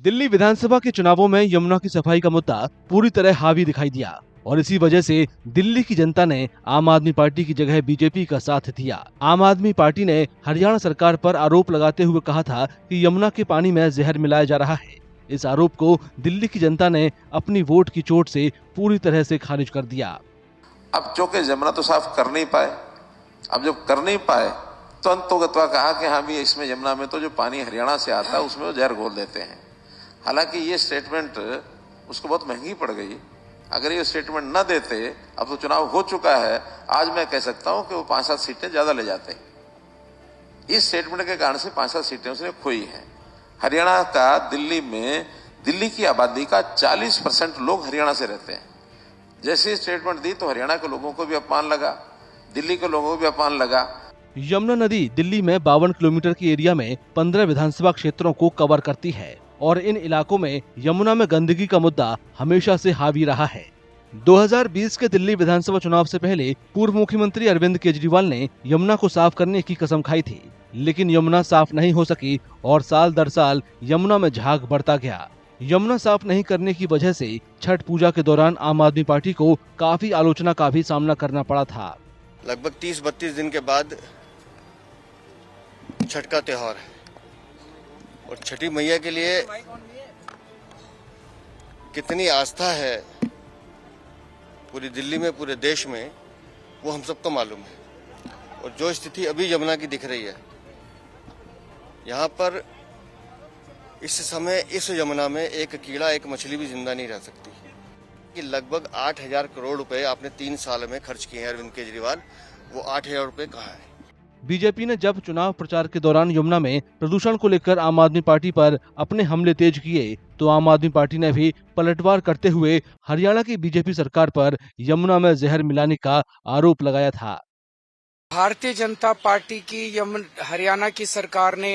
दिल्ली विधानसभा के चुनावों में यमुना की सफाई का मुद्दा पूरी तरह हावी दिखाई दिया और इसी वजह से दिल्ली की जनता ने आम आदमी पार्टी की जगह बीजेपी का साथ दिया। आम आदमी पार्टी ने हरियाणा सरकार पर आरोप लगाते हुए कहा था कि यमुना के पानी में जहर मिलाया जा रहा है। इस आरोप को दिल्ली की जनता ने अपनी वोट की चोट से पूरी तरह से खारिज कर दिया। अब चूंकि यमुना तो साफ कर नहीं पाए, अब जब कर नहीं पाए तो अंतोगत्वा कहा कि हाँ भी इसमें यमुना में तो जो पानी हरियाणा से आता है उसमें वो जहर घोल देते हैं। हालांकि ये स्टेटमेंट उसको बहुत महंगी पड़ गई। अगर ये स्टेटमेंट न देते, अब तो चुनाव हो चुका है, आज मैं कह सकता हूं कि वो 5-7 सीटें ज्यादा ले जाते। इस स्टेटमेंट के कारण से 5-7 सीटें उसने खोई हैं। हरियाणा का दिल्ली की आबादी का 40% लोग हरियाणा से रहते हैं। जैसे स्टेटमेंट दी तो हरियाणा के लोगों को भी अपमान लगा, दिल्ली के लोगों को भी अपमान लगा। यमुना नदी दिल्ली में 52 किलोमीटर की एरिया में 15 विधानसभा क्षेत्रों को कवर करती है और इन इलाकों में यमुना में गंदगी का मुद्दा हमेशा से हावी रहा है। 2020 के दिल्ली विधानसभा चुनाव से पहले पूर्व मुख्यमंत्री अरविंद केजरीवाल ने यमुना को साफ करने की कसम खाई थी, लेकिन यमुना साफ नहीं हो सकी और साल दर साल यमुना में झाग बढ़ता गया। यमुना साफ नहीं करने की वजह से छठ पूजा के दौरान आम आदमी पार्टी को काफी आलोचना का भी सामना करना पड़ा था। लगभग 30-32 दिन के बाद छठ का त्योहार है और छठी मैया के लिए कितनी आस्था है पूरी दिल्ली में, पूरे देश में, वो हम सबको मालूम है। और जो स्थिति अभी यमुना की दिख रही है, यहाँ पर इस समय इस यमुना में एक कीड़ा, एक मछली भी जिंदा नहीं रह सकती। कि लगभग 8,000 करोड़ रुपए आपने 3 साल में खर्च किए हैं अरविंद केजरीवाल, वो 8,000 रुपए कहाँ है? बीजेपी ने जब चुनाव प्रचार के दौरान यमुना में प्रदूषण को लेकर आम आदमी पार्टी पर अपने हमले तेज किए, तो आम आदमी पार्टी ने भी पलटवार करते हुए हरियाणा की बीजेपी सरकार पर यमुना में जहर मिलाने का आरोप लगाया था। भारतीय जनता पार्टी की हरियाणा की सरकार ने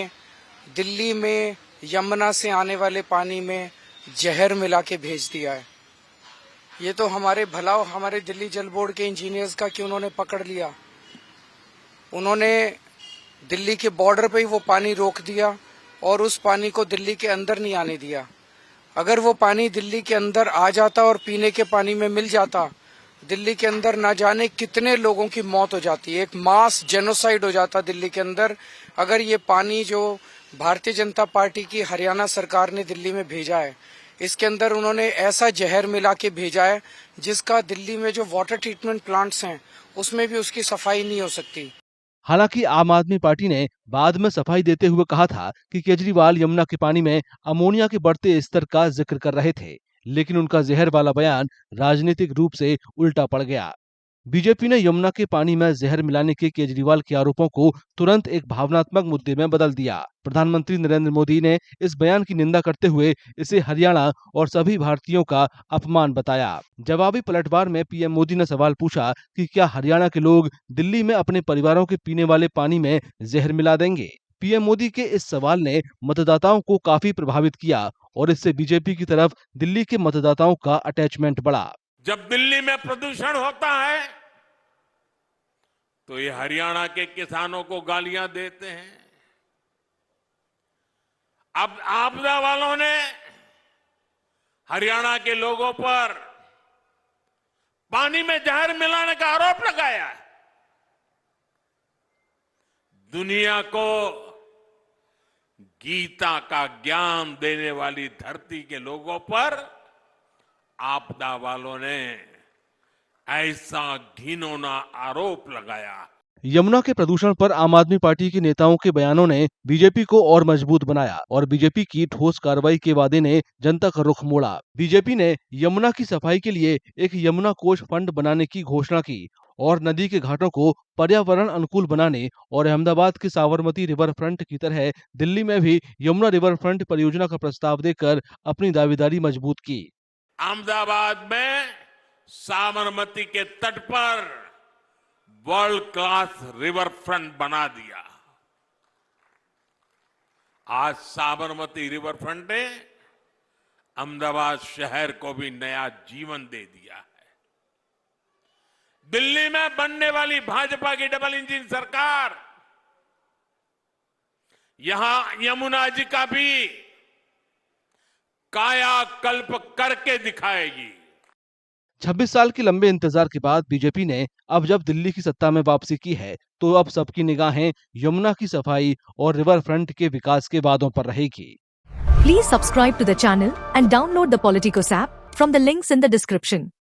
दिल्ली में यमुना से आने वाले पानी में जहर मिला के भेज दिया है। ये तो हमारे भलाव, हमारे दिल्ली जल बोर्ड के इंजीनियर्स का कि उन्होंने पकड़ लिया। उन्होंने दिल्ली के बॉर्डर पे ही वो पानी रोक दिया और उस पानी को दिल्ली के अंदर नहीं आने दिया। अगर वो पानी दिल्ली के अंदर आ जाता और पीने के पानी में मिल जाता, दिल्ली के अंदर ना जाने कितने लोगों की मौत हो जाती, एक मास जेनोसाइड हो जाता दिल्ली के अंदर। अगर ये पानी जो भारतीय जनता पार्टी की हरियाणा सरकार ने दिल्ली में भेजा है, इसके अंदर उन्होंने ऐसा जहर मिला के भेजा है जिसका दिल्ली में जो वाटर ट्रीटमेंट प्लांट्स हैं उसमें भी उसकी सफाई नहीं हो सकती। हालांकि आम आदमी पार्टी ने बाद में सफाई देते हुए कहा था कि केजरीवाल यमुना के पानी में अमोनिया के बढ़ते स्तर का जिक्र कर रहे थे, लेकिन उनका जहर वाला बयान राजनीतिक रूप से उल्टा पड़ गया। बीजेपी ने यमुना के पानी में जहर मिलाने के केजरीवाल के आरोपों को तुरंत एक भावनात्मक मुद्दे में बदल दिया। प्रधानमंत्री नरेंद्र मोदी ने इस बयान की निंदा करते हुए इसे हरियाणा और सभी भारतीयों का अपमान बताया। जवाबी पलटवार में पीएम मोदी ने सवाल पूछा कि क्या हरियाणा के लोग दिल्ली में अपने परिवारों के पीने वाले पानी में जहर मिला देंगे? पीएम मोदी के इस सवाल ने मतदाताओं को काफी प्रभावित किया और इससे बीजेपी की तरफ दिल्ली के मतदाताओं का अटैचमेंट बढ़ा। जब दिल्ली में प्रदूषण होता है तो ये हरियाणा के किसानों को गालियां देते हैं। अब आपदा वालों ने हरियाणा के लोगों पर पानी में जहर मिलाने का आरोप लगाया है। दुनिया को गीता का ज्ञान देने वाली धरती के लोगों पर आपदा वालों ने ऐसा घिनौना आरोप लगाया। यमुना के प्रदूषण पर आम आदमी पार्टी के नेताओं के बयानों ने बीजेपी को और मजबूत बनाया और बीजेपी की ठोस कार्रवाई के वादे ने जनता का रुख मोड़ा। बीजेपी ने यमुना की सफाई के लिए एक यमुना कोष फंड बनाने की घोषणा की और नदी के घाटों को पर्यावरण अनुकूल बनाने और अहमदाबाद के साबरमती रिवर फ्रंट की तरह दिल्ली में भी यमुना रिवर फ्रंट परियोजना का प्रस्ताव देकर अपनी दावेदारी मजबूत की। अहमदाबाद में साबरमती के तट पर वर्ल्ड क्लास रिवर फ्रंट बना दिया। आज साबरमती रिवर फ्रंट ने अहमदाबाद शहर को भी नया जीवन दे दिया है। दिल्ली में बनने वाली भाजपा की डबल इंजन सरकार यहां यमुना जी का भी कायाकल्प करके दिखाएगी। 26 साल के लंबे इंतजार के बाद बीजेपी ने अब जब दिल्ली की सत्ता में वापसी की है, तो अब सबकी निगाहें यमुना की सफाई और रिवर फ्रंट के विकास के वादों पर रहेगी। Please subscribe to the channel and download the Politicos app from the links in the description.